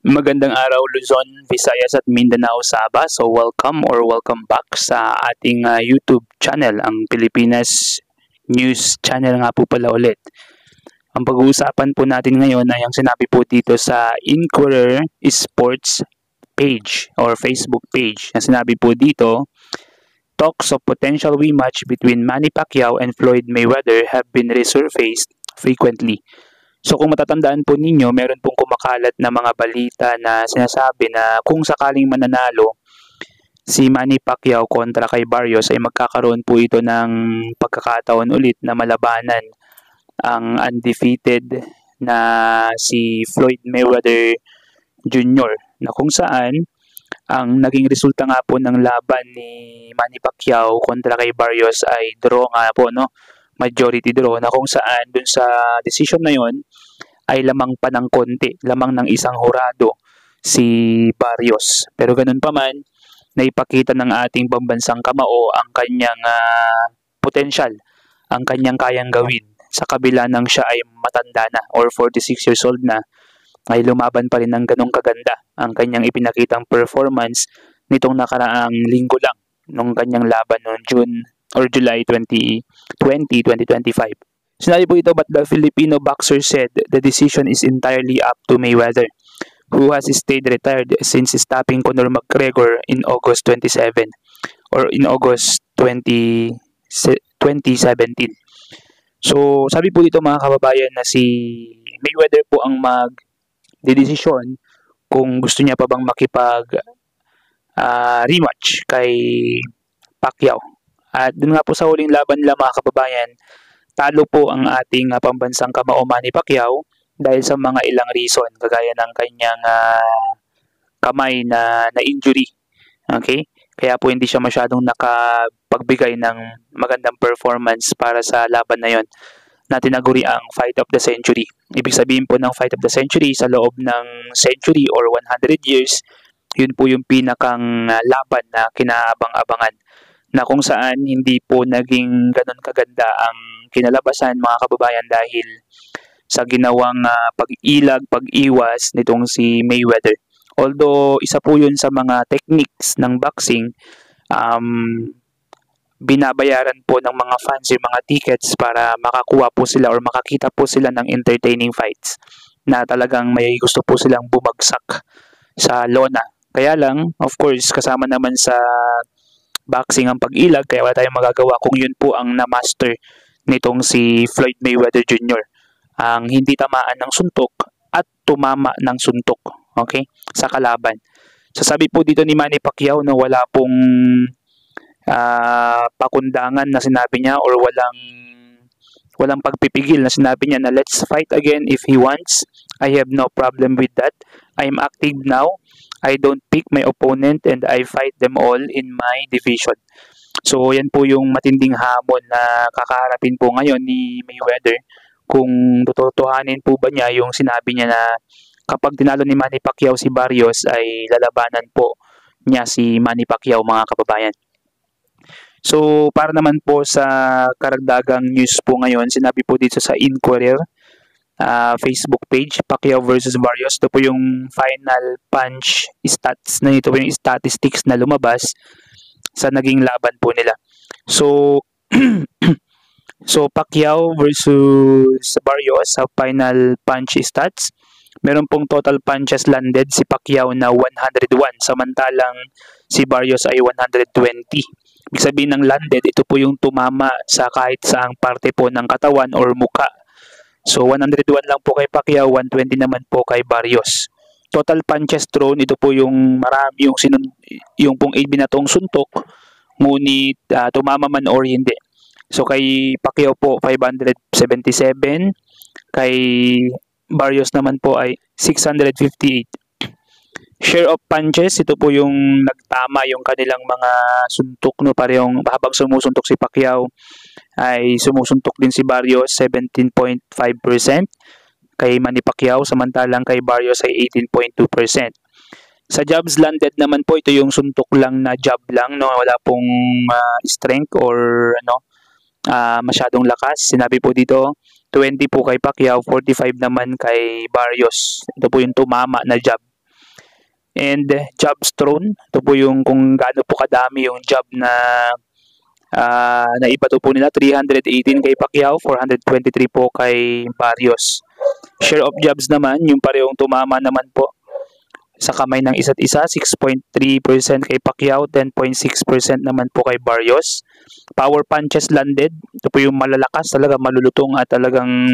Magandang araw Luzon, Visayas at Mindanao, Sabah. So welcome back sa ating YouTube channel, ang Pilipinas News Channel nga po pala ulit. Ang pag-uusapan po natin ngayon ay ang sinabi po dito sa Inquirer Sports page or Facebook page. Ang sinabi po dito, talks of potential rematch between Manny Pacquiao and Floyd Mayweather have been resurfaced frequently. So kung matatandaan po ninyo, meron pong kumakalat na mga balita na sinasabi na kung sakaling mananalo si Manny Pacquiao kontra kay Barrios ay magkakaroon po ito ng pagkakataon ulit na malabanan ang undefeated na si Floyd Mayweather Jr. na kung saan ang naging resulta nga po ng laban ni Manny Pacquiao kontra kay Barrios ay draw nga po, no? Majority draw, na kung saan dun sa decision na yon ay lamang pa ng konti, lamang ng isang hurado si Barrios. Pero ganun pa man, naipakita ng ating pambansang kamao ang kanyang potential, ang kanyang kayang gawin. Sa kabila ng siya ay matanda na or 46 years old na, ay lumaban pa rin ng ganong kaganda ang kanyang ipinakitang performance nitong nakaraang linggo lang nung kanyang laban noong June or July 2025. Sinabi po ito, but the Filipino boxer said the decision is entirely up to Mayweather, who has stayed retired since stopping Conor McGregor in August 27 or in August 2017. So, sabi po dito mga kababayan na si Mayweather po ang mag-dedesisyon kung gusto niya pa bang makipag rematch kay Pacquiao. At dun nga po sa huling laban nila mga kababayan, talo po ang ating pambansang kamao Manny Pacquiao dahil sa mga ilang reason, kagaya ng kanyang kamay na injury. Okay? Kaya po hindi siya masyadong nakapagbigay ng magandang performance para sa laban na yon na tinaguri ang Fight of the Century. Ibig sabihin po ng Fight of the Century, sa loob ng century or 100 years, yun po yung pinakang laban na kinaabang-abangan, na kung saan hindi po naging ganun kaganda ang kinalabasan mga kababayan dahil sa ginawang pag-iwas nitong si Mayweather. Although isa po yun sa mga techniques ng boxing, binabayaran po ng mga fans yung mga tickets para makakuha po sila or makakita po sila ng entertaining fights na talagang may gusto po silang bumagsak sa lona. Kaya lang, of course, kasama naman sa boxing ang pag-ilag, kaya wala tayong magagawa kung yun po ang na-master nitong si Floyd Mayweather Jr. Ang hindi tamaan ng suntok at tumama ng suntok, okay, sa kalaban. So sabi po dito ni Manny Pacquiao na wala pong pakundangan na sinabi niya or walang pagpipigil na sinabi niya na let's fight again if he wants. I have no problem with that. I'm active now. I don't pick my opponent and I fight them all in my division. So yan po yung matinding hamon na kakaharapin po ngayon ni Mayweather, kung tututuhanin po ba niya yung sinabi niya na kapag tinalo ni Manny Pacquiao si Barrios ay lalabanan po niya si Manny Pacquiao mga kababayan. So para naman po sa karagdagang news po ngayon, sinabi po dito sa Inquirer Facebook page, Pacquiao versus Barrios. Ito po yung final punch stats na ito po yung statistics na lumabas sa naging laban po nila. So so Pacquiao versus Barrios sa final punch stats, meron pong total punches landed si Pacquiao na 101, samantalang si Barrios ay 120. Ibig sabihin ng landed, ito po yung tumama sa kahit saang parte po ng katawan or muka. So 101 lang po kay Pacquiao, 120 naman po kay Barrios. Total punches thrown, ito po yung marami yung pong ibinatong suntok, ngunit tumama man or hindi. So kay Pacquiao po 577, kay Barrios naman po ay 658. Share of punches, ito po yung nagtama yung kanilang mga suntok, no, parehong habang sumusuntok si Pacquiao ay sumusuntok din si Barrios 17.5%, kay Manny Pacquiao, samantalang kay Barrios ay 18.2%. Sa jabs landed naman po, ito yung suntok lang na jab lang, no, wala pong strength or masyadong lakas. Sinabi po dito 20 po kay Pacquiao, 45 naman kay Barrios. Ito po yung tumama na jab. And jobs thrown, ito po yung kung gaano po kadami yung job na naibato po nila. 318 kay Pacquiao, 423 po kay Barrios. Share of jobs naman, yung parehong tumama naman po sa kamay ng isa't isa, 6.3% kay Pacquiao, 10.6% naman po kay Barrios. Power punches landed, ito po yung malalakas, talaga malulutong at talagang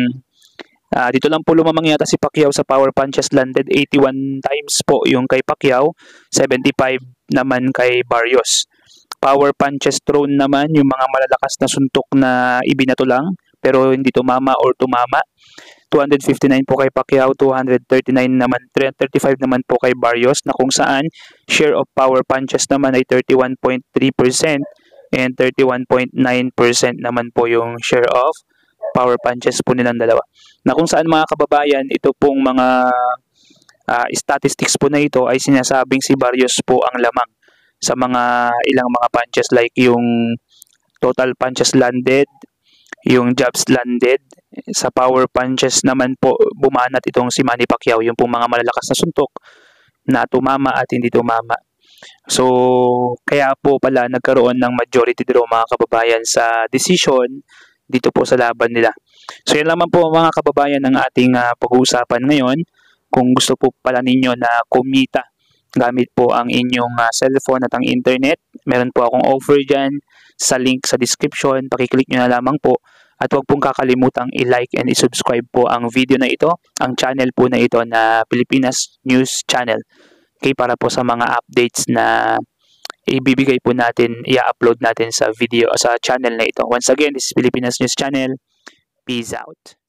dito lang po lumamang yata si Pacquiao sa power punches landed, 81 times po yung kay Pacquiao, 75 naman kay Barrios. Power punches thrown naman, yung mga malalakas na suntok na ibinato lang pero hindi tumama or tumama, 259 po kay Pacquiao, 235 naman po kay Barrios, na kung saan share of power punches naman ay 31.3% and 31.9% naman po yung share of power punches po nilang dalawa. Na kung saan mga kababayan, ito pong mga statistics po na ito ay sinasabing si Barrios po ang lamang sa mga ilang mga punches, like yung total punches landed, yung jabs landed. Sa power punches naman po bumanat itong si Manny Pacquiao, yung pong mga malalakas na suntok na tumama at hindi tumama. So kaya po pala nagkaroon ng majority draw mga kababayan sa decision dito po sa laban nila. So yan lamang po mga kababayan ang ating pag-uusapan ngayon. Kung gusto po pala ninyo na kumita gamit po ang inyong cellphone at ang internet, meron po akong offer dyan sa link sa description. Pakiclick nyo na lamang po at huwag pong kakalimutang i-like and i-subscribe po ang video na ito, ang channel po na ito na Pilipinas News Channel. Okay, para po sa mga updates na ibibigay po natin, i-upload natin sa video sa channel na ito. Once again, this is Pilipinas News Channel. Peace out.